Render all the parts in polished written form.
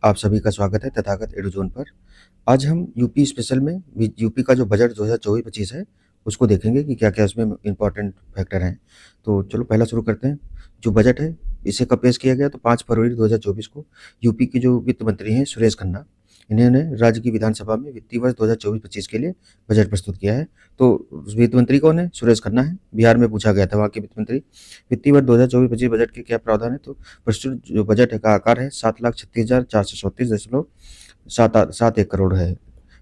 आप सभी का स्वागत है तथागत एडुज़ोन पर। आज हम यूपी स्पेशल में यूपी का जो बजट 2024-25 है, उसको देखेंगे कि क्या-क्या उसमें इम्पोर्टेंट फैक्टर हैं। तो चलो पहला शुरू करते हैं। जो बजट है, इसे कब पेश किया गया तो 5 फरवरी 2024 को यूपी के जो वित्त मंत्री हैं सुरेश खन्ना, इन्होंने राज्य की विधानसभा में वित्तीय वर्ष 2024-25 के लिए बजट प्रस्तुत किया है। तो वित्त मंत्री कौन है? सुरेश खन्ना है। बिहार में पूछा गया था वहाँ के वित्त मंत्री। वित्तीय वर्ष 2024-25 बजट के क्या प्रावधान है? तो प्रस्तुत जो बजट है का आकार है 7,36,434.71 करोड़ है।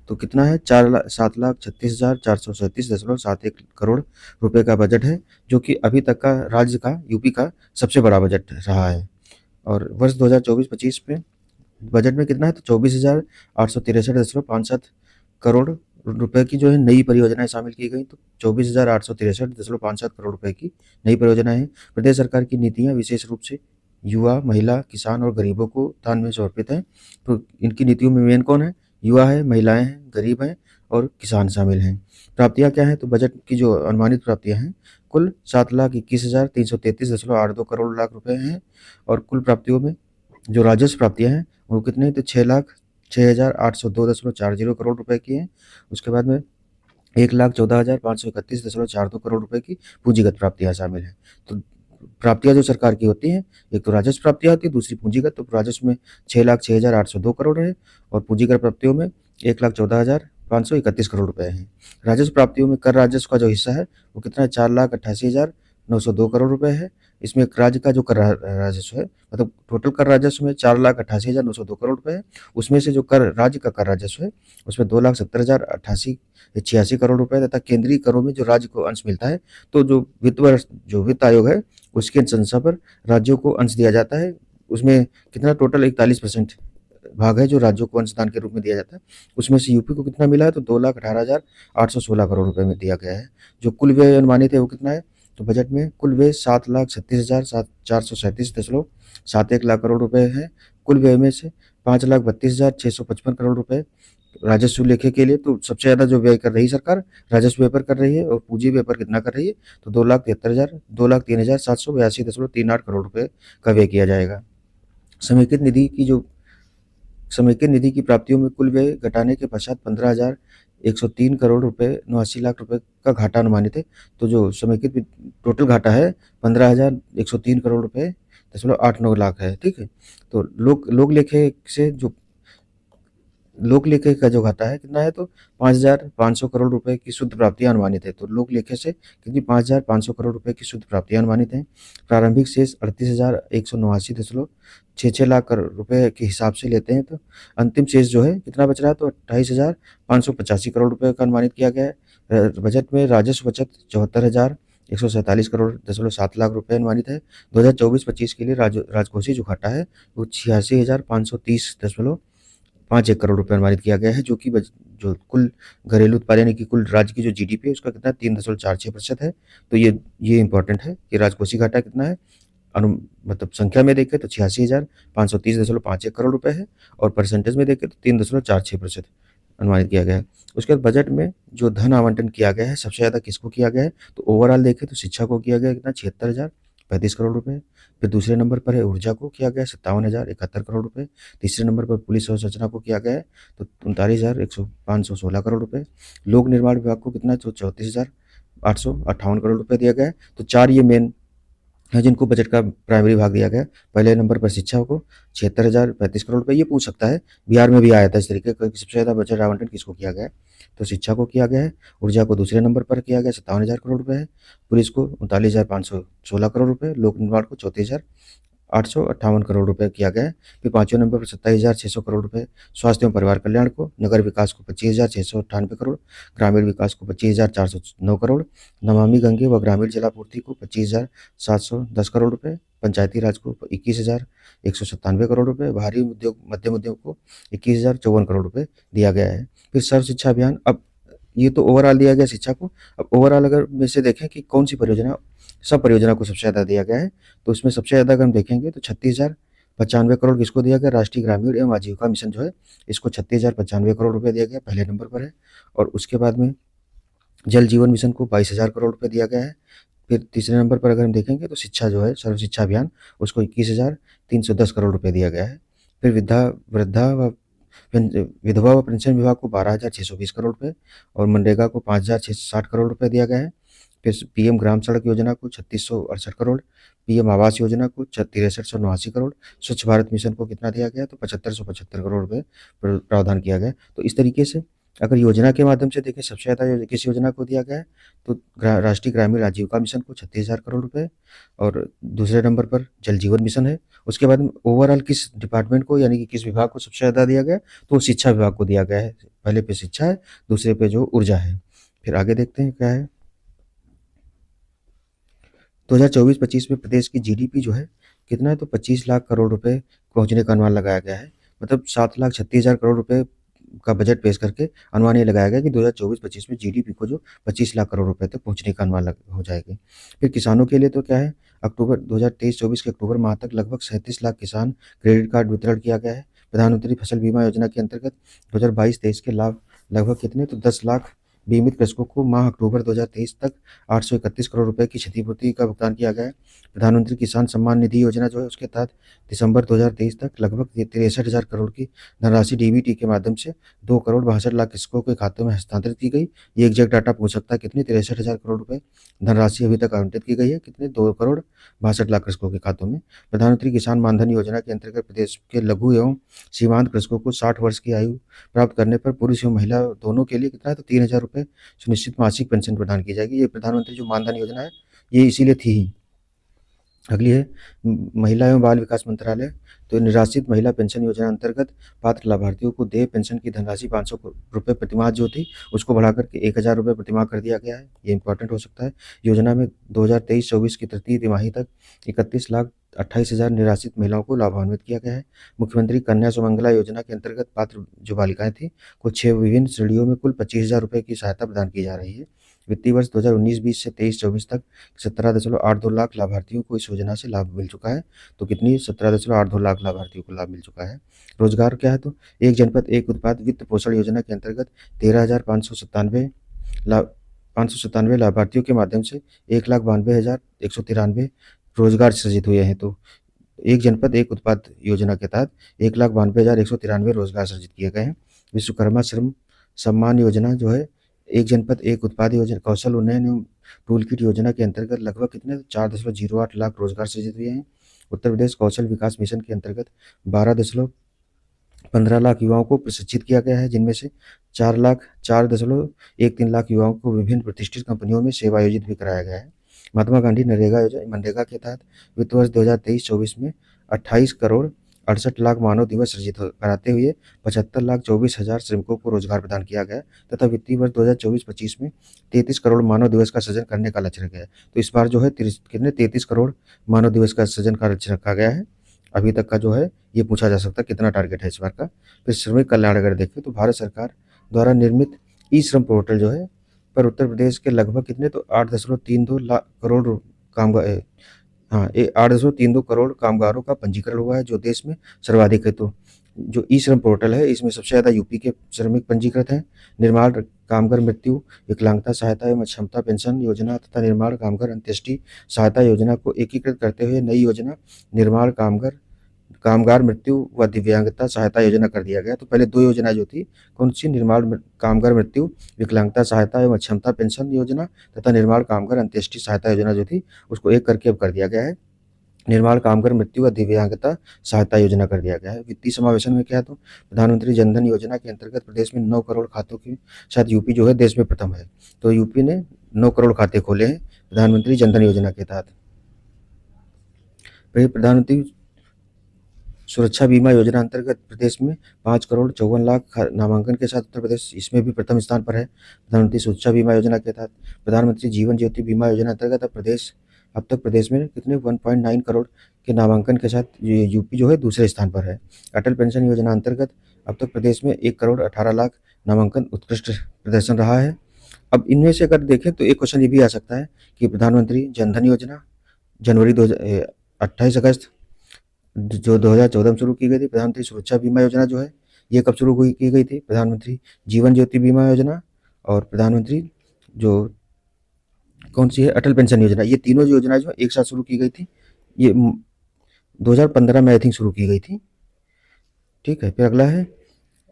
तो कितना है? 7,36,437.71 करोड़ रुपए का बजट है, जो कि अभी तक का राज्य का यूपी का सबसे बड़ा बजट रहा है। और वर्ष 2024-25 में बजट में कितना है? तो 24,863.57 करोड़ रुपए की जो है नई परियोजनाएं शामिल की गई। तो 24,863.57 करोड़ रुपए की नई परियोजनाएं हैं। प्रदेश सरकार की नीतियां विशेष रूप से युवा, महिला, किसान और गरीबों को उत्थान में समर्पित हैं। तो इनकी नीतियों में मेन कौन है? युवा है, महिलाएं हैं, गरीब हैं और किसान शामिल हैं। प्राप्तियां क्या हैं? तो बजट की जो अनुमानित प्राप्तियां हैं कुल 7,21,333.82 करोड़ लाख रुपए हैं। और कुल प्राप्तियों में जो राजस्व प्राप्तियां हैं वो कितने? तो 6,06,802.40 करोड़ रुपए की हैं। उसके बाद में 1,14,531.42 करोड़ रुपए की पूंजीगत प्राप्तियां शामिल हैं। तो प्राप्तियां जो सरकार की होती हैं, एक तो राजस्व प्राप्तियां होती है, दूसरी पूंजीगत। तो राजस्व में 6,06,802 करोड़ है और पूंजीगत प्राप्तियों में 1,14,531 करोड़ रुपए हैं। राजस्व प्राप्तियों में कर राजस्व का जो हिस्सा है वो कितना है? 4,88,902 करोड़ रुपए है। इसमें राज्य का जो कर राजस्व है, मतलब टोटल कर राजस्व में 4,88,902 करोड़ रुपए है। उसमें से जो कर राज्य का कर राजस्व है उसमें 2,70,088 करोड़ रुपए तथा केंद्रीय करों में जो राज्य को अंश मिलता है। तो जो वित्त आयोग है उसकी अनुशंसा पर राज्यों को अंश दिया जाता है। उसमें कितना? टोटल 41% भाग है जो राज्यों को अंशदान के रूप में दिया जाता है। उसमें से यूपी को कितना मिला है? तो 2,18,816 करोड़ रुपए में दिया गया है। जो कुल व्यय अनुमानित है वो कितना है? तो बजट में कुल व्यय 7,36,437.71 लाख करोड़ रुपए है। कुल व्यय में से 5,32,655 करोड़ रुपए राजस्व लेखे के लिए। तो सबसे ज्यादा जो व्यय कर रही सरकार राजस्व व्यय पर कर रही है। और पूंजी व्यय पर कितना कर रही है? तो 2,03,782.38 करोड़ रुपए का व्यय किया जाएगा। समेकित निधि की जो समेकित निधि की प्राप्तियों में कुल व्यय घटाने के पश्चात 15,103 करोड़ रुपए 89 लाख रुपए का घाटा अनुमानित है। तो जो समेकित टोटल घाटा है 15,103 करोड़ रुपए 89 लाख है। ठीक है। तो लोक लेखे से जो लोक लेखे का जो घाटा है कितना है? तो 5,500 करोड़ रुपए की शुद्ध प्राप्तियां अनुमानित है। तो लोक लेखे से कितनी? 5,500 करोड़ रुपए की शुद्ध प्राप्तियां अनुमानित हैं। प्रारंभिक शेष 38,189.66 लाख करोड़ रुपए के हिसाब से लेते हैं। तो अंतिम शेष जो है कितना बच रहा है? तो 28,585 करोड़ रुपए का अनुमानित किया गया है। बजट में राजस्व बचत 74,147 करोड़ 7 लाख रुपए अनुमानित है। 2024-25 के लिए राजकोषीय जो घाटा है वो 86,530.51 करोड़ रुपए अनुमानित किया गया है, जो कि जो कुल घरेलू उत्पादन यानी कि कुल राज्य की जो जीडीपी है उसका कितना? 3,46% है। तो ये इंपॉर्टेंट है कि राजकोषीय घाटा कितना है। मतलब संख्या में देखें तो 86,530.51 करोड़ रुपए है और परसेंटेज में देखें तो 3,46% अनुमानित किया गया है। उसके बाद बजट में जो धन आवंटन किया गया है सबसे ज़्यादा किसको किया गया है? तो ओवरऑल देखें तो शिक्षा को किया गया कितना? 76,035 करोड़ रुपए। फिर दूसरे नंबर पर है ऊर्जा को किया गया 57,071 करोड़ रुपए। तीसरे नंबर पर पुलिस अवसंरचना को किया गया है तो 39,516 करोड़ रुपए। लोक निर्माण विभाग को कितना? तो 34,858 करोड़ रुपए दिया गया है। तो चार ये मेन है जिनको बजट का प्राइमरी भाग दिया गया है। पहले नंबर पर शिक्षा को 76,035 करोड़ रुपए। ये पूछ सकता है, बिहार में भी आया था इस तरीके का, सबसे ज़्यादा बजट आवंटन किसको किया गया है? तो शिक्षा को किया गया है। ऊर्जा को दूसरे नंबर पर किया गया 57,000 करोड़ रुपए है। पुलिस को 39,516 करोड़ रुपए। लोक निर्माण को 34,858 करोड़ रुपए किया गया है। फिर पांचवें नंबर पर 27,600 करोड़ रुपए स्वास्थ्य एवं परिवार कल्याण को। नगर विकास को 25,698 करोड़। ग्रामीण विकास को 25,409 करोड़। नमामि गंगे व ग्रामीण जलापूर्ति को 25,710 करोड़ रुपए। पंचायती राज को 21,197 करोड़ रुपए। भारी उद्योग मध्यम उद्योग को 21,054 करोड़ रुपए दिया गया है। फिर सर्व शिक्षा अभियान, अब ये तो ओवरऑल दिया गया शिक्षा को। अब ओवरऑल अगर में से देखें कि कौन सी परियोजना, सब परियोजना को सबसे ज़्यादा दिया गया है। तो उसमें सबसे ज़्यादा अगर हम देखेंगे तो 36,095 करोड़ किसको दिया गया? राष्ट्रीय ग्रामीण एवं आजीविका मिशन जो है इसको 36,095 करोड़ रुपए दिया गया, पहले नंबर पर है। और उसके बाद में जल जीवन मिशन को 22,000 करोड़ रुपए दिया गया है। फिर तीसरे नंबर पर अगर हम देखेंगे तो शिक्षा जो है सर्व शिक्षा अभियान उसको 21,310 करोड़ रुपए दिया गया है। फिर वृद्धा व विधवा व पेंशन विभाग को 12,620 करोड़ रुपए और मनरेगा को 5,660 करोड़ रुपए दिया गया है। फिर पीएम ग्राम सड़क योजना को 3,668 करोड़, पीएम आवास योजना को 63,989 करोड़, स्वच्छ भारत मिशन को कितना दिया गया तो 7,575 करोड़ रुपए प्रावधान किया गया। तो इस तरीके से अगर योजना के माध्यम से देखें सबसे ज़्यादा किस योजना को दिया गया है तो राष्ट्रीय ग्रामीण आजीविका मिशन को 36,000 करोड़ रुपए और दूसरे नंबर पर जल जीवन मिशन है। उसके बाद ओवरऑल किस डिपार्टमेंट को यानी कि किस विभाग को सबसे ज़्यादा दिया गया तो शिक्षा विभाग को दिया गया है। पहले पे शिक्षा है, दूसरे पे जो ऊर्जा है। फिर आगे देखते हैं क्या है। 2024-25 में प्रदेश की जीडीपी जो है कितना है तो 25 लाख करोड़ रुपए पहुंचने का अनुमान लगाया गया है। मतलब 7,36,000 करोड़ रुपए का बजट पेश करके अनुमान ये लगाया गया कि 2024-25 में जीडीपी को जो 25 लाख करोड़ रुपए तक पहुंचने का अनुमान हो जाएगी। फिर किसानों के लिए तो क्या है, अक्टूबर 2023-24 के अक्टूबर माह तक लगभग 37 लाख किसान क्रेडिट कार्ड वितरण किया गया है। प्रधानमंत्री फसल बीमा योजना के अंतर्गत 2022-23 के लाभ लगभग कितने तो 10 लाख बीमित कृषकों को माह अक्टूबर 2023 तक 831 करोड़ रुपए की क्षतिपूर्ति का भुगतान किया गया है। प्रधानमंत्री किसान सम्मान निधि योजना जो है उसके तहत दिसंबर 2023 तक लगभग 63,000 करोड़ की धनराशि डीबीटी के माध्यम से 2 करोड़ 62 लाख कृषकों के खातों में हस्तांतरित की गई। ये एग्जैक्ट डाटा पूछ सकता है कितनी 63,000 करोड़ रुपए धनराशि अभी तक आवंटित की गई है, कितने 2 करोड़ 62 लाख कृषकों के खातों में। प्रधानमंत्री किसान मानधन योजना के अंतर्गत प्रदेश के लघु एवं सीमांत कृषकों को 60 वर्ष की आयु प्राप्त करने पर पुरुष एवं महिला दोनों के लिए कितना है तो 3,000 रुपए सुनिश्चित मासिक पेंशन प्रदान की जाएगी। ये प्रधानमंत्री जो मानधन योजना है ये इसीलिए थी ही। अगली है महिला एवं बाल विकास मंत्रालय। तो निराश्रित महिला पेंशन योजना अंतर्गत पात्र लाभार्थियों को देय पेंशन की धनराशि 500 रुपये प्रतिमाह जो थी उसको बढ़ाकर के 1,000 रुपये प्रतिमाह कर दिया गया है। ये इंपॉर्टेंट हो सकता है। योजना में 2023-24 की तृतीय तिमाही तक 31,28,000 निराश्रित महिलाओं को लाभान्वित किया गया है। मुख्यमंत्री कन्या सुमंगला योजना के अंतर्गत पात्र जो बालिकाएं थी को 6 विभिन्न श्रेणियों में कुल 25,000 रुपये की सहायता प्रदान की जा रही है। वित्तीय वर्ष 2019-20 से 23-24 तक 17.82 लाख लाभार्थियों को इस योजना से लाभ मिल चुका है। तो कितनी 17.82 लाख लाभार्थियों को लाभ मिल चुका है। रोजगार क्या है तो एक जनपद एक उत्पाद वित्त पोषण योजना के अंतर्गत 13,597 लाभार्थियों के माध्यम से 1,92,193 रोजगार सृजित हुए हैं। तो एक जनपद एक उत्पाद योजना के तहत 1,92,193 रोजगार सृजित किए गए हैं। विश्वकर्मा श्रम सम्मान योजना जो है एक जनपद एक उत्पाद योजना कौशल उन्नयन एवं टूल किट योजना के अंतर्गत लगभग कितने 4.08 लाख रोजगार सृजित हुए हैं। उत्तर प्रदेश कौशल विकास मिशन के अंतर्गत 12.15 लाख युवाओं को प्रशिक्षित किया गया है, जिनमें से 4.13 लाख युवाओं को विभिन्न प्रतिष्ठित कंपनियों में सेवायोजित भी कराया गया है। महात्मा गांधी मनरेगा के तहत वित्त वर्ष 2023-24 में 28 करोड़ 68 लाख मानव दिवस सृजित कराते हुए 75,24,000 श्रमिकों को रोजगार प्रदान किया गया तथा वित्तीय वर्ष 2024-25 में 33 करोड़ मानव दिवस का सृजन करने का लक्ष्य रखा गया है। तो इस बार जो है कितने 33 करोड़ मानव दिवस का सृजन का लक्ष्य रखा गया है। अभी तक का जो है ये पूछा जा सकता है कितना टारगेट है इस बार का। फिर श्रमिक कल्याण अगर देखें तो भारत सरकार द्वारा निर्मित ई श्रम पोर्टल जो है पर उत्तर प्रदेश के लगभग कितने तो 8.32 लाख करोड़ कामगार 8.32 करोड़ कामगारों का पंजीकरण हुआ है जो देश में सर्वाधिक है। तो जो ई श्रम पोर्टल है इसमें सबसे ज़्यादा यूपी के श्रमिक पंजीकृत हैं। निर्माण कामगार मृत्यु विकलांगता सहायता एवं क्षमता पेंशन योजना तथा निर्माण कामगार अंत्येष्टि सहायता योजना को एकीकृत करते हुए नई योजना निर्माण कामगार मृत्यु व दिव्यांगता सहायता योजना कर दिया गया। तो पहले 2 योजना जो थी कौन सी निर्माण कामगार मृत्यु विकलांगता सहायता एवं क्षमता पेंशन योजना तथा निर्माण कामगार अंत्येष्टि सहायता योजना जो थी उसको एक करके अब कर दिया गया है, निर्माण कामगार मृत्यु व दिव्यांगता सहायता योजना कर दिया गया है। वित्तीय समावेशन में क्या है तो प्रधानमंत्री जनधन योजना के अंतर्गत प्रदेश में 9 करोड़ खातों की शायद यूपी जो है देश में प्रथम है। तो यूपी ने 9 करोड़ खाते खोले हैं प्रधानमंत्री जनधन योजना के तहत। प्रधानमंत्री सुरक्षा बीमा योजना अंतर्गत प्रदेश में 5 करोड़ 54 लाख नामांकन के साथ उत्तर प्रदेश इसमें भी प्रथम स्थान पर है। प्रधानमंत्री सुरक्षा बीमा योजना के तहत प्रधानमंत्री जीवन ज्योति बीमा योजना अंतर्गत अब तक प्रदेश में कितने 1.9 करोड़ के नामांकन के साथ यूपी जो है दूसरे स्थान पर है। अटल पेंशन योजना अंतर्गत अब तक प्रदेश में 1 करोड़ 18 लाख नामांकन उत्कृष्ट प्रदर्शन रहा है। अब इनमें से अगर देखें तो एक क्वेश्चन ये भी आ सकता है कि प्रधानमंत्री जनधन योजना जनवरी 28 अगस्त जो 2014 में शुरू की गई थी। प्रधानमंत्री सुरक्षा बीमा योजना जो है ये कब शुरू की गई थी। प्रधानमंत्री जीवन ज्योति बीमा योजना और प्रधानमंत्री जो कौन सी है अटल पेंशन योजना, ये तीनों योजनाएं जो एक साथ शुरू की गई थी। ये 2015 में आई थिंक शुरू की गई थी। ठीक है, फिर अगला है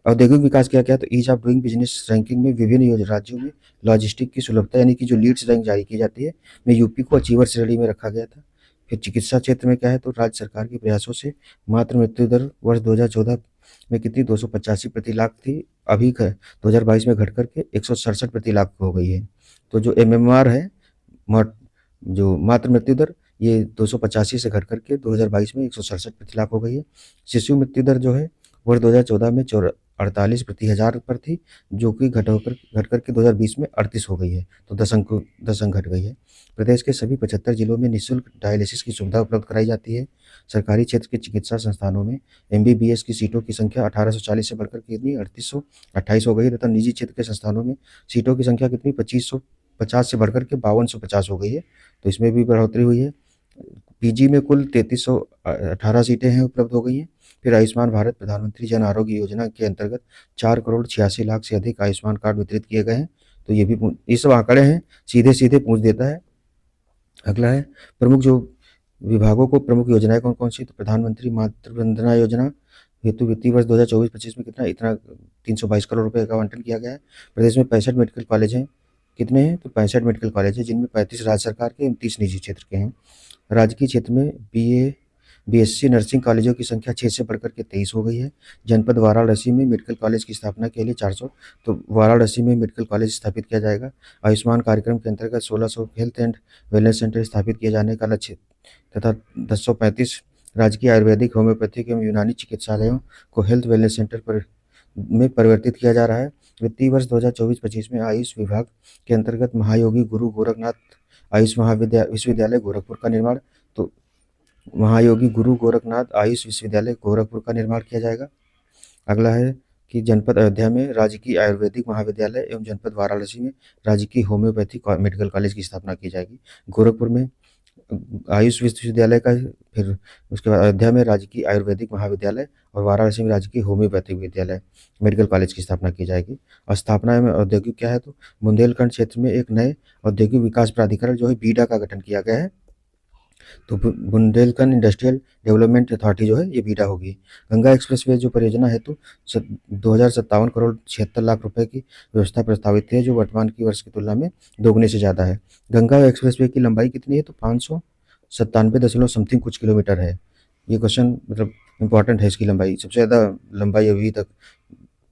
औद्योगिक विकास क्या क्या, तो ease of doing business ranking में विभिन्न राज्यों में लॉजिस्टिक की सुलभता यानी कि जो लीड्स रैंक जारी की जाती है, में यूपी को अचीवर श्रेणी में रखा गया था। फिर चिकित्सा क्षेत्र में क्या है, तो राज्य सरकार के प्रयासों से मातृ मृत्यु दर वर्ष 2014 में कितनी 285 प्रति लाख थी, अभी 2022 में घट करके 167 प्रति लाख हो गई है। तो जो MMR है, जो मातृ मृत्यु दर, ये 285 से घट करके 2022 में 167 प्रति लाख हो गई है। शिशु मृत्यु दर जो है वर्ष 2014 में 48 प्रति हजार पर थी, जो कि घट करके 2020 में 38 हो गई है, तो 10 अंक घट गई है। प्रदेश के सभी 75 जिलों में निःशुल्क डायलिसिस की सुविधा उपलब्ध कराई जाती है। सरकारी क्षेत्र के चिकित्सा संस्थानों में MBBS की सीटों की संख्या 1840 से बढ़कर कितनी 3828 हो गई तथा निजी क्षेत्र के संस्थानों में सीटों की संख्या कितनी 2550 से बढ़कर के 5250 हो गई है, तो इसमें भी बढ़ोतरी हुई है। PG में कुल 3318 सीटें हैं उपलब्ध हो गई हैं। फिर आयुष्मान भारत प्रधानमंत्री जन आरोग्य योजना के अंतर्गत 4 करोड़ 86 लाख से अधिक आयुष्मान कार्ड वितरित किए गए हैं। तो ये सब आंकड़े हैं, सीधे सीधे पूछ देता है। अगला है प्रमुख जो विभागों को प्रमुख योजनाएं कौन कौन सी, तो प्रधानमंत्री मातृ वंदना योजना हेतु वित्तीय वर्ष 2024-25 में इतना 322 करोड़ रुपए का आवंटन किया गया है। प्रदेश में 65 मेडिकल कॉलेज हैं, कितने हैं, तो 65 मेडिकल कॉलेज हैं, जिनमें 35 राज्य सरकार के 29 निजी क्षेत्र के हैं। राजकीय क्षेत्र में BSc नर्सिंग कॉलेजों की संख्या 6 से बढ़कर के 23 हो गई है। जनपद वाराणसी में मेडिकल कॉलेज की स्थापना के लिए 400, तो वाराणसी में मेडिकल कॉलेज स्थापित किया जाएगा। आयुष्मान कार्यक्रम के अंतर्गत 1600 हेल्थ एंड वेलनेस सेंटर स्थापित किए जाने का लक्ष्य तथा 1035 राजकीय आयुर्वेदिक, होम्योपैथिक एवं यूनानी चिकित्सालयों को हेल्थ वेलनेस सेंटर में परिवर्तित किया जा रहा है। वित्तीय वर्ष 2024-25 में आयुष विभाग के अंतर्गत महायोगी गुरु गोरखनाथ आयुष विश्वविद्यालय गोरखपुर का निर्माण, तो महायोगी गुरु गोरखनाथ आयुष विश्वविद्यालय गोरखपुर का निर्माण किया जाएगा। अगला है कि जनपद अयोध्या में राजकीय आयुर्वेदिक महाविद्यालय एवं जनपद वाराणसी में राजकीय होम्योपैथिक मेडिकल कॉलेज की स्थापना की जाएगी। गोरखपुर में आयुष विश्वविद्यालय का, फिर उसके बाद अयोध्या में राजकीय आयुर्वेदिक महाविद्यालय और वाराणसी में राजकीय होम्योपैथिक विद्यालय मेडिकल कॉलेज की स्थापना की जाएगी। और स्थापना में औद्योगिक क्या है, तो बुंदेलखंड क्षेत्र में एक नए औद्योगिक विकास प्राधिकरण जो है बीडा का गठन किया गया है। तो बुंदेलखंड इंडस्ट्रियल डेवलपमेंट अथॉरिटी जो है ये बीडा होगी। गंगा एक्सप्रेसवे जो परियोजना है, तो 2057 करोड़ 76 लाख रुपए की व्यवस्था प्रस्तावित है, जो वर्तमान की वर्ष की तुलना में दोगुने से ज़्यादा है। गंगा एक्सप्रेसवे की लंबाई कितनी है, तो 597 दशमलव समथिंग कुछ किलोमीटर है। ये क्वेश्चन मतलब इम्पॉर्टेंट है, इसकी लंबाई सबसे ज़्यादा लंबाई अभी तक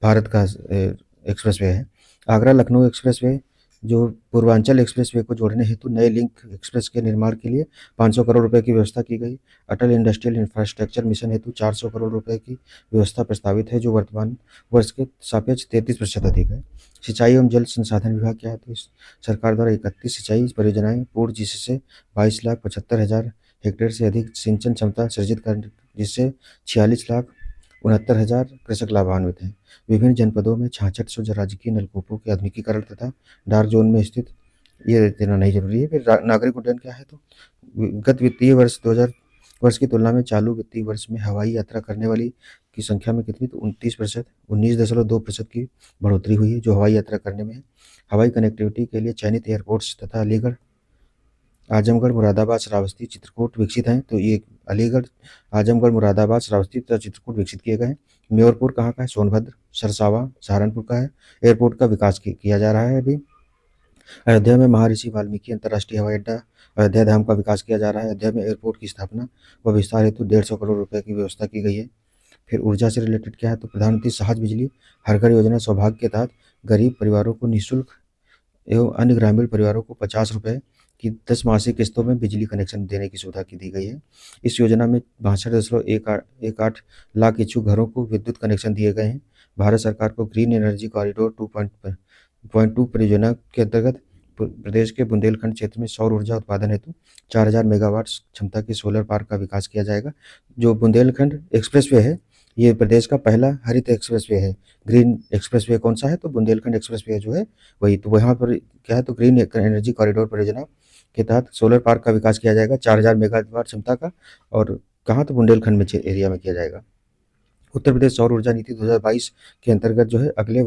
भारत का एक्सप्रेसवे है। आगरा लखनऊ एक्सप्रेसवे जो पूर्वांचल एक्सप्रेसवे को जोड़ने हेतु नए लिंक एक्सप्रेस के निर्माण के लिए 500 करोड़ रुपए की व्यवस्था की गई। अटल इंडस्ट्रियल इंफ्रास्ट्रक्चर मिशन हेतु 400 करोड़ रुपए की व्यवस्था प्रस्तावित है, जो वर्तमान वर्ष के सापेक्ष 33% अधिक है। सिंचाई एवं जल संसाधन विभाग क्या है, तो इस सरकार द्वारा 31 सिंचाई परियोजनाएं पूर्ण, जिससे 22,75,000 हेक्टेयर से अधिक सिंचन क्षमता सृजित कर, जिससे 46,69,000 कृषक लाभान्वित हैं। विभिन्न जनपदों में 6600 राजकीय नलकूपों के आधुनिकीकरण तथा डार्क जोन में स्थित, ये देना नहीं जरूरी है। फिर नागरिक उड्डयन क्या है, तो गत वित्तीय वर्ष 2000 वर्ष की तुलना में चालू वित्तीय वर्ष में हवाई यात्रा करने वाली की संख्या में कितनी, तो 19.2% की बढ़ोतरी हुई है, जो हवाई यात्रा करने में है। हवाई कनेक्टिविटी के लिए चयनित एयरपोर्ट्स तथा अलीगढ़, आजमगढ़, मुरादाबाद, श्रावस्ती, चित्रकूट विकसित हैं। तो ये अलीगढ़, आजमगढ़, मुरादाबाद, श्रावस्ती तथा चित्रकूट विकसित किए गए हैं। मेयरपुर कहाँ का है, सोनभद्र, सरसावा, सहारनपुर का है। एयरपोर्ट का विकास किया जा रहा है अभी। अयोध्या में महर्षि वाल्मीकि अंतर्राष्ट्रीय हवाई अड्डा अयोध्या धाम का विकास किया जा रहा है। अयोध्या में एयरपोर्ट की स्थापना व विस्तार हेतु 150 करोड़ रुपए की व्यवस्था की गई है। फिर ऊर्जा से रिलेटेड क्या है, तो प्रधानमंत्री सहज बिजली हर घर योजना सौभाग्य के तहत गरीब परिवारों को निःशुल्क एवं अन्य ग्रामीण परिवारों को 50 रुपये की 10 मासिक किस्तों में बिजली कनेक्शन देने की सुविधा की दी गई है। इस योजना में 62.18 लाख इच्छुक घरों को विद्युत कनेक्शन दिए गए हैं। भारत सरकार को ग्रीन एनर्जी कॉरिडोर 2.2 परियोजना के अंतर्गत प्रदेश के बुंदेलखंड क्षेत्र में सौर ऊर्जा उत्पादन हेतु 4000 मेगावाट क्षमता के सोलर पार्क का विकास किया जाएगा। जो बुंदेलखंड एक्सप्रेसवे है, ये प्रदेश का पहला हरित एक्सप्रेसवे है। ग्रीन एक्सप्रेसवे कौन सा है, तो बुंदेलखंड एक्सप्रेसवे जो है वही। तो वहाँ पर क्या है, तो ग्रीन एनर्जी कॉरिडोर परियोजना के तहत सोलर पार्क का विकास किया जाएगा 4000 मेगावाट क्षमता का, और कहाँ, तो बुंदेलखंड में एरिया में किया जाएगा। उत्तर प्रदेश सौर ऊर्जा नीति 2022 के अंतर्गत जो है अगले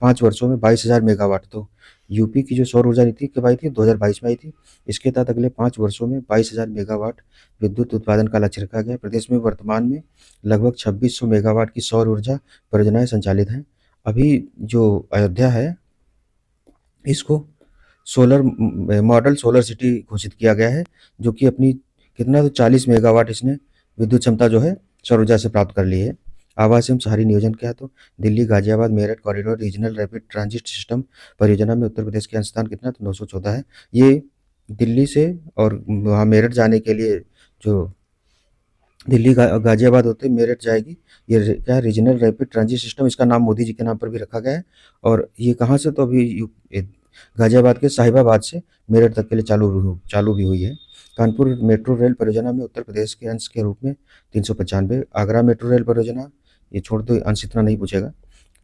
5 वर्षों में 22,000 मेगावाट, तो यूपी की जो सौर ऊर्जा नीति कब आई थी? 2022 में आई थी। इसके तहत अगले 5 वर्षों में 22,000 मेगावाट विद्युत उत्पादन का लक्ष्य रखा गया है। प्रदेश में वर्तमान में लगभग 2600 मेगावाट की सौर ऊर्जा परियोजनाएं संचालित हैं। अभी जो अयोध्या है, इसको सोलर मॉडल सोलर सिटी घोषित किया गया है, जो कि अपनी कितना, तो 40 मेगावाट इसने विद्युत क्षमता जो है सौर ऊर्जा से प्राप्त कर ली है। आवास एवं शहरी नियोजन क्या है? तो Delhi Ghaziabad Meerut corridor regional rapid transit system परियोजना में उत्तर प्रदेश के अंशदान कितना, तो 914 है। ये दिल्ली से और वहाँ मेरठ जाने के लिए जो दिल्ली गाजियाबाद होते मेरठ जाएगी, ये क्या है, रीजनल रैपिड ट्रांजिट सिस्टम, इसका नाम मोदी जी के नाम पर भी रखा गया है। और ये कहाँ से, तो अभी गाजियाबाद के साहिबाबाद से मेरठ तक के लिए चालू भी हुई है। कानपुर मेट्रो रेल परियोजना में उत्तर प्रदेश के अंश के रूप में 395। आगरा मेट्रो रेल परियोजना, ये छोड़ दो, अंश इतना नहीं पूछेगा।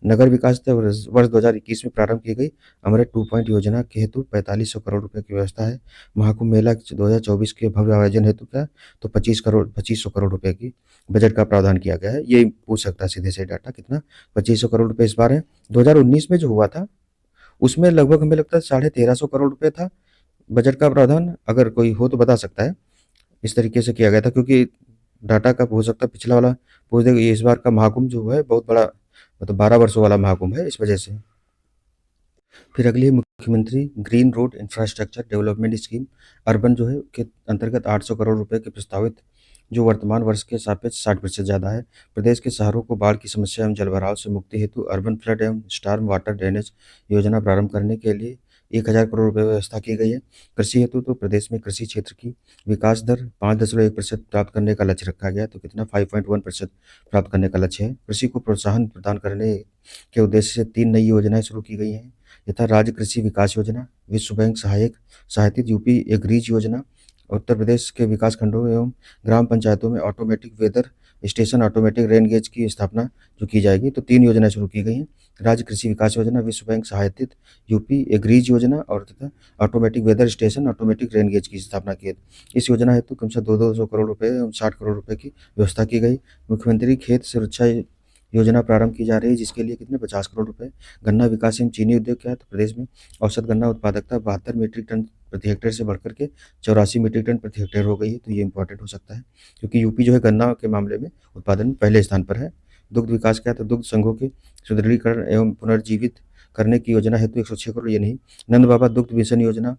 नगर विकास वर्ष 2021 में प्रारंभ की गई अमृत 2 पॉइंट योजना के हेतु 4500 करोड़ रुपए की व्यवस्था है। महाकुंभ मेला 2024 के भव्य आयोजन हेतु क्या, तो 2500 करोड़ रुपए की बजट का प्रावधान किया गया है। ये पूछ सकता है सीधे से डाटा, कितना, 2500 करोड़ रुपए इस बार है। 2019 में जो हुआ था, उसमें लगभग हमें लगता है 1350 करोड़ रुपए था बजट का प्रावधान। अगर कोई हो तो बता सकता है, इस तरीके से किया गया था, क्योंकि डाटा का हो सकता है पिछला वाला पूछ देगा। ये इस बार का महाकुंभ जो है बहुत बड़ा, मतलब 12 वर्षों वाला महाकुंभ है, इस वजह से। फिर अगली है मुख्यमंत्री green road infrastructure development scheme urban जो है के अंतर्गत 800 करोड़ रुपए के प्रस्तावित, जो वर्तमान वर्ष के सापेक्ष 60% ज़्यादा है। प्रदेश के शहरों को बाढ़ की समस्या एवं जलभराव से मुक्ति हेतु अर्बन फ्लड एवं स्टार्म वाटर ड्रेनेज योजना प्रारंभ करने के लिए 1000 करोड़ रुपये व्यवस्था की गई है। कृषि हेतु तो प्रदेश में कृषि क्षेत्र की विकास दर 5.1% प्राप्त करने का लक्ष्य रखा गया है, तो कितना, 5.1% प्राप्त करने का लक्ष्य है। कृषि को प्रोत्साहन प्रदान करने के उद्देश्य से 3 नई योजनाएं शुरू की गई हैं, यथा राज्य कृषि विकास योजना, विश्व बैंक सहायतित यूपी एग्रीज योजना, उत्तर प्रदेश के विकास खंडों एवं ग्राम पंचायतों में automatic weather station, automatic rain gauge की स्थापना जो की जाएगी। तो 3 योजनाएं शुरू की गई हैं, राज्य कृषि विकास योजना, विश्व बैंक सहायतित यूपी एग्रीज योजना और तथा automatic weather station, automatic rain gauge की स्थापना की है। इस योजना हेतु कम से 200 करोड़ रुपये एवं 60 करोड़ रुपये की व्यवस्था की गई। मुख्यमंत्री खेत सुरक्षा योजना प्रारंभ की जा रही है, जिसके लिए कितने, 50 करोड़ रुपए। गन्ना विकास एवं चीनी उद्योग क्या है, तो प्रदेश में औसत गन्ना उत्पादकता 72 मीट्रिक टन प्रति हेक्टेयर से बढ़कर के 84 मीट्रिक टन प्रति हेक्टेयर हो गई है। तो ये इंपॉर्टेंट हो सकता है, क्योंकि यूपी जो है गन्ना के मामले में उत्पादन में पहले स्थान पर है। दुग्ध विकास क्या है, तो दुग्ध संघों के सुदृढ़ीकरण एवं पुनर्जीवित करने की योजना हेतु 106 करोड़, ये नहीं। नंद बाबा दुग्ध मिशन योजना,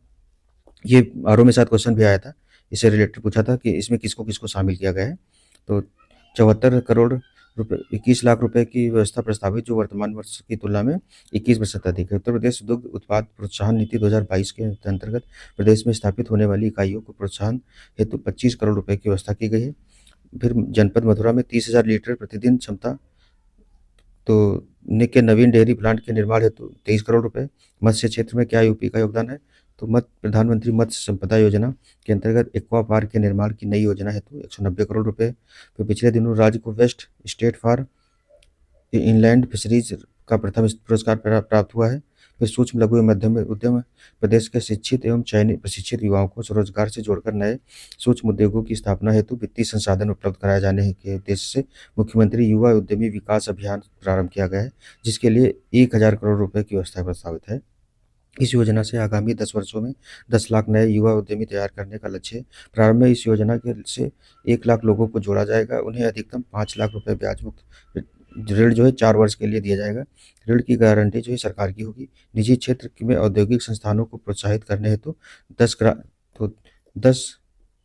ये आरओ में साथ क्वेश्चन भी आया था, इससे रिलेटेड पूछा था कि इसमें किसको किसको शामिल किया गया है। तो 74 करोड़ रुपए, 21 लाख रुपए की व्यवस्था प्रस्तावित, जो वर्तमान वर्ष की तुलना में 21% अधिक है। उत्तर प्रदेश दुग्ध उत्पाद प्रोत्साहन नीति 2022 के अंतर्गत प्रदेश में स्थापित होने वाली इकाइयों को प्रोत्साहन हेतु 25 करोड़ रुपए की व्यवस्था की गई है। फिर जनपद मथुरा में 30,000 लीटर प्रतिदिन क्षमता तो के नवीन डेयरी प्लांट के निर्माण हेतु 23 करोड़ रुपए। मत्स्य क्षेत्र में क्या यूपी का योगदान है, तो प्रधानमंत्री मत्स्य संपदा योजना के अंतर्गत एक्वा पार्क के निर्माण की नई योजना हेतु 190 करोड़ रुपए। फिर पिछले दिनों राज्य को best state for inland fisheries का प्रथम पुरस्कार प्राप्त हुआ है। फिर सूक्ष्म लघु एवं मध्यम उद्यम, प्रदेश के शिक्षित एवं चयनित प्रशिक्षित युवाओं को स्वरोजगार से जोड़कर नए सूक्ष्म उद्योगों की स्थापना हेतु वित्तीय संसाधन उपलब्ध कराए जाने के उद्देश्य से मुख्यमंत्री युवा उद्यमी विकास अभियान प्रारंभ किया गया है, जिसके लिए 1000 करोड़ रुपए की व्यवस्था प्रस्तावित है। इस योजना से आगामी 10 वर्षों में 10 लाख नए युवा उद्यमी तैयार करने का लक्ष्य है। प्रारंभ में इस योजना के से 1 लाख लोगों को जोड़ा जाएगा। उन्हें अधिकतम 5 लाख रुपए ब्याज मुक्त ऋण जो है 4 वर्ष के लिए दिया जाएगा। ऋण की गारंटी जो है सरकार की होगी। निजी क्षेत्र में औद्योगिक संस्थानों को प्रोत्साहित करने हेतु 10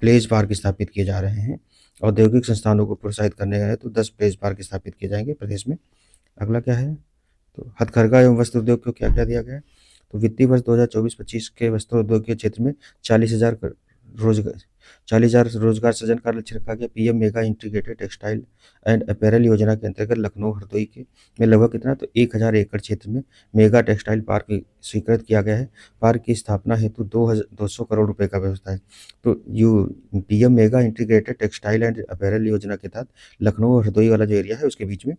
प्लेस पार्क स्थापित किए जा रहे हैं। औद्योगिक संस्थानों को प्रोत्साहित करने हेतु 10 प्लेस पार्क स्थापित किए जाएंगे प्रदेश में। अगला क्या है, तो हथकरघा एवं वस्त्र उद्योग को क्या क्या दिया गया है, तो वित्तीय वर्ष 2024-25 के वस्त्र उद्योग के क्षेत्र में 40,000 रोजगार सृजन का लक्ष्य रखा गया। PM mega integrated textile and apparel योजना के अंतर्गत लखनऊ हरदोई के में लगभग कितना, तो 1000 एकड़ क्षेत्र में मेगा टेक्सटाइल पार्क स्वीकृत किया गया है। पार्क की स्थापना हेतु 200 करोड़ रुपए का व्यवस्था है। तो PM mega integrated textile and apparel योजना के तहत लखनऊ हरदोई वाला जो एरिया है, उसके बीच में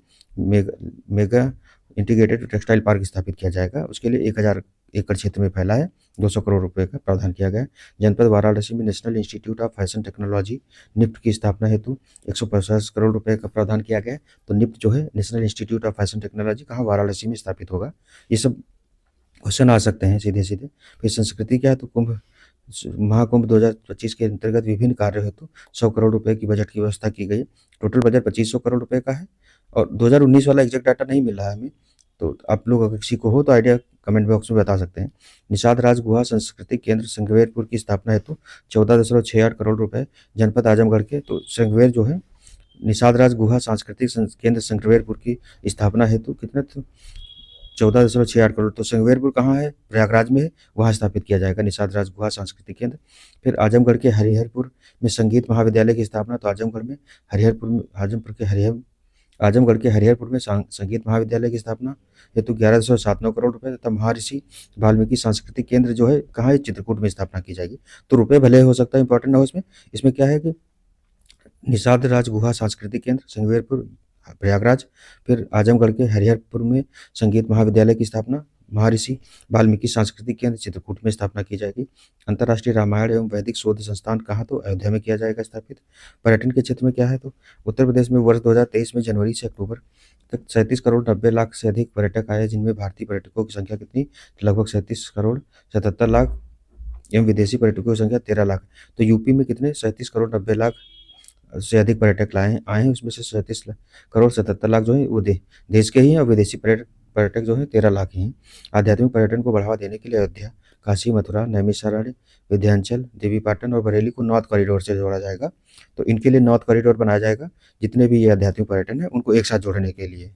मेगा इंटीग्रेटेड टेक्सटाइल पार्क स्थापित किया जाएगा। उसके लिए 1000 एकड़ क्षेत्र में फैला है। 200 करोड़ रुपए का प्रावधान किया गया है। जनपद वाराणसी में national institute of fashion technology NIFT की स्थापना हेतु 150 करोड़ रुपए का प्रावधान किया गया है। तो निफ्ट जो है national institute of fashion technology कहाँ, वाराणसी में स्थापित होगा। ये सब क्वेश्चन आ सकते हैं सीधे-सीधे। फिर संस्कृति क्या है तो महाकुंभ 2025 के अंतर्गत विभिन्न कार्यों हेतु 100 करोड़ रुपए की बजट की व्यवस्था की गई है। टोटल बजट 2500 करोड़ रुपए का है और 2019 वाला एग्जैक्ट डाटा नहीं मिल रहा है हमें, तो आप लोग अगर किसी को हो तो आइडिया कमेंट बॉक्स में बता सकते हैं। निषाद राज गुहा सांस्कृतिक केंद्र संगवेरपुर की स्थापना हेतु 14.68 करोड़ रुपए जनपद आजमगढ़ के, तो संगवेर जो है निषाद राज गुहा सांस्कृतिक केंद्र संगवेरपुर की स्थापना हेतु कितने 14.68 करोड़। तो संगवेरपुर कहाँ है? प्रयागराज में है, वहाँ स्थापित किया जाएगा निषाद राज गुहा सांस्कृतिक केंद्र। फिर आजमगढ़ के हरिहरपुर में संगीत महाविद्यालय की स्थापना, तो आजमगढ़ के हरिहरपुर में संगीत महाविद्यालय की स्थापना हेतु 11.79 करोड़ रुपए, तथा महर्षि वाल्मीकि सांस्कृतिक केंद्र जो है कहाँ है? चित्रकूट में स्थापना की जाएगी। तो रुपए भले हो सकता है इंपॉर्टेंट ना हो इसमें क्या है कि निषाद राज गुहा सांस्कृतिक केंद्र संगवेरपुर प्रयागराज, फिर आजमगढ़ के हरिहरपुर में संगीत महाविद्यालय की स्थापना, महर्षि वाल्मीकि सांस्कृतिक केंद्र चित्रकूट में स्थापना की जाएगी। अंतर्राष्ट्रीय रामायण एवं वैदिक शोध संस्थान कहाँ? तो अयोध्या में किया जाएगा स्थापित। पर्यटन के क्षेत्र में क्या है तो उत्तर प्रदेश में वर्ष 2023 में जनवरी से अक्टूबर तक 37 करोड़ 90 लाख से अधिक पर्यटक आए, जिनमें भारतीय पर्यटकों की संख्या कितनी? लगभग 37 करोड़ 77 लाख एवं विदेशी पर्यटकों की संख्या 13 लाख। तो यूपी में कितने? 37 करोड़ 90 लाख से अधिक पर्यटक आए हैं, उसमें से 37 करोड़ 77 लाख जो है वो देश के ही हैं और विदेशी पर्यटक जो है 13 लाख ही हैं। आध्यात्मिक पर्यटन को बढ़ावा देने के लिए अयोध्या, काशी, मथुरा, नैमिषारण्य, विंध्याचल, देवीपाटन और बरेली को नॉर्थ कॉरिडोर से जोड़ा जाएगा। तो इनके लिए नॉर्थ कॉरिडोर बनाया जाएगा, जितने भी ये आध्यात्मिक पर्यटन है उनको एक साथ जोड़ने के लिए।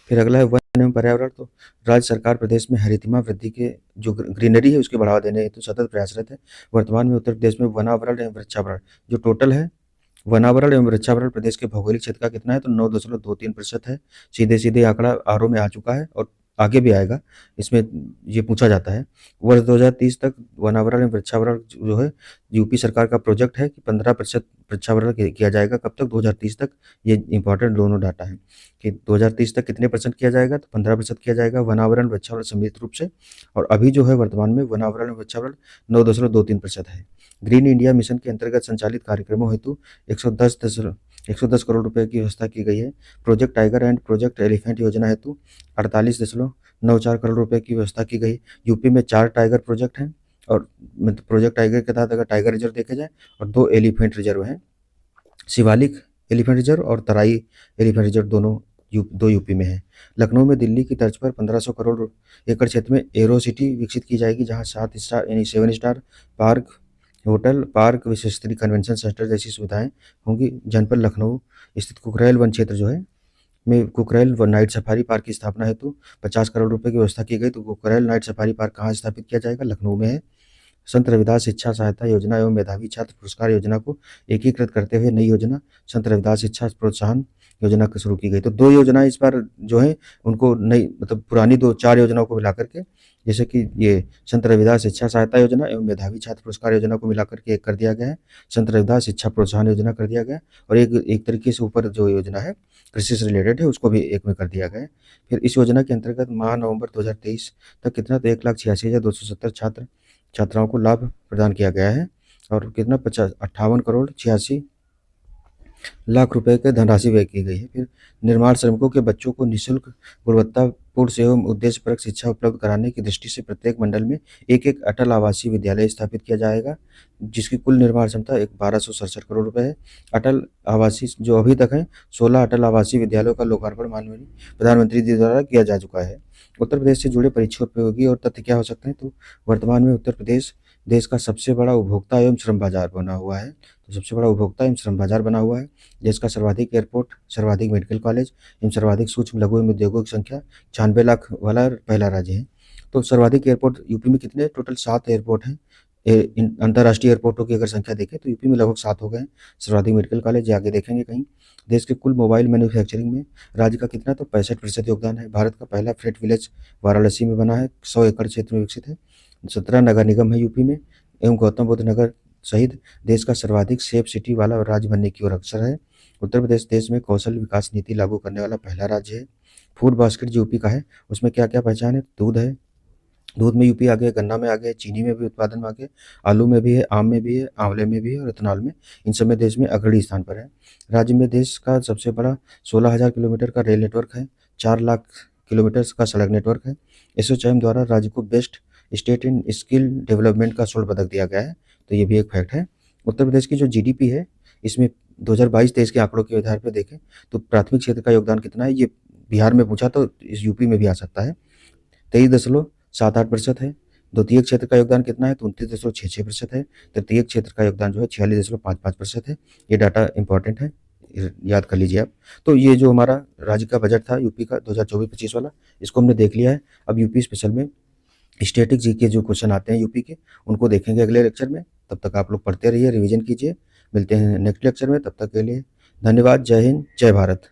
फिर अगला है वन एवं पर्यावरण, तो राज्य सरकार प्रदेश में हरितमा वृद्धि के जो ग्रीनरी है उसके बढ़ावा देने हेतु सतत प्रयासरत है। वर्तमान में उत्तर प्रदेश में वनावरण एवं वृक्षावरण जो टोटल है, वनावरण एवं वृक्षावरण प्रदेश के भौगोलिक क्षेत्र का कितना है तो 9.23% है। सीधे आंकड़ा आरओ में आ चुका है और आगे भी आएगा, इसमें ये पूछा जाता है। वर्ष 2030 तक वनावरण एवं वृक्षावरण जो है यूपी सरकार का प्रोजेक्ट है कि 15% वृक्षावरण किया जाएगा। कब तक? 2030 तक। ये इंपॉर्टेंट दोनों डाटा है कि 2030 तक कितने परसेंट किया जाएगा तो 15% किया जाएगा वनावरण वृक्षावरण सम्मिलित रूप से, और अभी जो है वर्तमान में वनावरण वृक्षावरण 9.23% है। ग्रीन इंडिया मिशन के अंतर्गत संचालित कार्यक्रमों हेतु 110 करोड़ रुपए की व्यवस्था की गई है। Project tiger and project elephant योजना हेतु 48.94 करोड़ रुपए की व्यवस्था की गई। यूपी में 4 टाइगर प्रोजेक्ट हैं और प्रोजेक्ट टाइगर के तहत अगर टाइगर रिजर्व देखे जाए और 2 एलिफेंट रिजर्व हैं, शिवालिक एलिफेंट रिजर्व और तराई एलिफेंट रिजर्व दोनों दो यूपी में है। लखनऊ में दिल्ली की तर्ज पर 1500 करोड़ एकड़ क्षेत्र में एरो सिटी विकसित की जाएगी, जहां 7 स्टार यानी 7 स्टार पार्क, होटल, पार्क, विशेष स्तरीय कन्वेंशन सेंटर जैसी सुविधाएं होंगी। जनपद लखनऊ स्थित कुकरेल वन क्षेत्र जो है में कुकरेल व नाइट सफारी पार्क की स्थापना हेतु 50 करोड़ रुपए की व्यवस्था की गई। तो कुकरेल नाइट सफारी पार्क कहाँ स्थापित किया जाएगा? लखनऊ में है। संत रविदास शिक्षा सहायता योजना एवं मेधावी छात्र पुरस्कार योजना को एकीकृत करते हुए नई योजना संत रविदास शिक्षा प्रोत्साहन योजना शुरू की गई। तो 2 योजनाएं इस बार जो है उनको नई मतलब पुरानी 4 योजनाओं को मिलाकर के, जैसे कि ये संत रविदास शिक्षा सहायता योजना एवं मेधावी छात्र पुरस्कार योजना को मिलाकर के एक कर दिया गया है, संत रविदास शिक्षा प्रोत्साहन योजना कर दिया गया, और एक तरीके से ऊपर जो योजना है कृषि से रिलेटेड है उसको भी एक में कर दिया गया है। फिर इस योजना के अंतर्गत माह नवंबर 2023 तक कितना तो 1,86,270 छात्राओं को लाभ प्रदान किया गया है और कितना 58 करोड़ 86 लाख रुपए की धनराशि व्यय की गई है। फिर निर्माण श्रमिकों के बच्चों को निःशुल्क गुणवत्तापूर्ण एवं उद्देश्यपरक शिक्षा उपलब्ध कराने की दृष्टि से प्रत्येक मंडल में एक अटल आवासीय विद्यालय स्थापित किया जाएगा, जिसकी कुल निर्माण क्षमता 1267 करोड़ रुपए है। अटल आवासीय जो अभी तक है 16 अटल आवासीय विद्यालयों का लोकार्पण माननीय प्रधानमंत्री जी द्वारा किया जा चुका है। उत्तर प्रदेश से जुड़े परीक्षा उपयोगी और तथ्य क्या हो सकते हैं तो वर्तमान में उत्तर प्रदेश देश का सबसे बड़ा उपभोक्ता एवं श्रम बाजार बना हुआ है। तो सबसे बड़ा उपभोक्ता एवं श्रम बाजार बना हुआ है। देश का सर्वाधिक एयरपोर्ट, सर्वाधिक मेडिकल कॉलेज एवं सर्वाधिक सूक्ष्म लघु एवं उद्योगों की संख्या 96 लाख वाला पहला राज्य है। तो सर्वाधिक एयरपोर्ट यूपी में कितने? टोटल 7 एयरपोर्ट हैं। अंतर्राष्ट्रीय एयरपोर्टों की अगर संख्या देखें तो यूपी में लगभग 7 हो गए हैं। सर्वाधिक मेडिकल कॉलेज आगे देखेंगे कहीं। देश के कुल मोबाइल मैन्युफैक्चरिंग में राज्य का कितना तो 65% योगदान है। भारत का पहला फ्रेट विलेज वाराणसी में बना है, 100 एकड़ क्षेत्र में विकसित है। 17 नगर निगम है यूपी में एवं गौतम बुद्ध नगर सहित देश का सर्वाधिक सेफ सिटी वाला राज्य बनने की ओर अग्रसर है। उत्तर प्रदेश देश में कौशल विकास नीति लागू करने वाला पहला राज्य है। फूड बास्केट जो यूपी का है उसमें क्या क्या पहचान है? दूध है, दूध में यूपी आगे, गन्ना में आगे, चीनी में भी उत्पादन में आगे, आलू में भी है, आम में भी है, आंवले में भी है और इथेनॉल में, इन सब में देश में अग्रणी स्थान पर है। राज्य में देश का सबसे बड़ा 16,000 किलोमीटर का रेल नेटवर्क है। 4 लाख किलोमीटर का सड़क नेटवर्क है। एसोचैम द्वारा राज्य को best state in skill development का स्वर्ण पदक दिया गया है, तो ये भी एक फैक्ट है। उत्तर प्रदेश की जो जीडीपी है, इसमें 2022-23 के आंकड़ों के आधार पर देखें तो प्राथमिक क्षेत्र का योगदान कितना है, ये बिहार में पूछा तो इस यूपी में भी आ सकता है, 23.78% है। द्वितीयक क्षेत्र का योगदान कितना है, तो 29.66% है। तृतीयक क्षेत्र का योगदान जो है 46.55% है। ये डाटा इंपॉर्टेंट है, याद कर लीजिए आप। तो ये जो हमारा राज्य का बजट था यूपी का 2024-25 वाला, इसको हमने देख लिया है। अब यूपी स्पेशल में स्टैटिक जी के जो क्वेश्चन आते हैं यूपी के, उनको देखेंगे अगले लेक्चर में। तब तक आप लोग पढ़ते रहिए, रिवीजन कीजिए। मिलते हैं नेक्स्ट लेक्चर में, तब तक के लिए धन्यवाद। जय हिंद, जय भारत।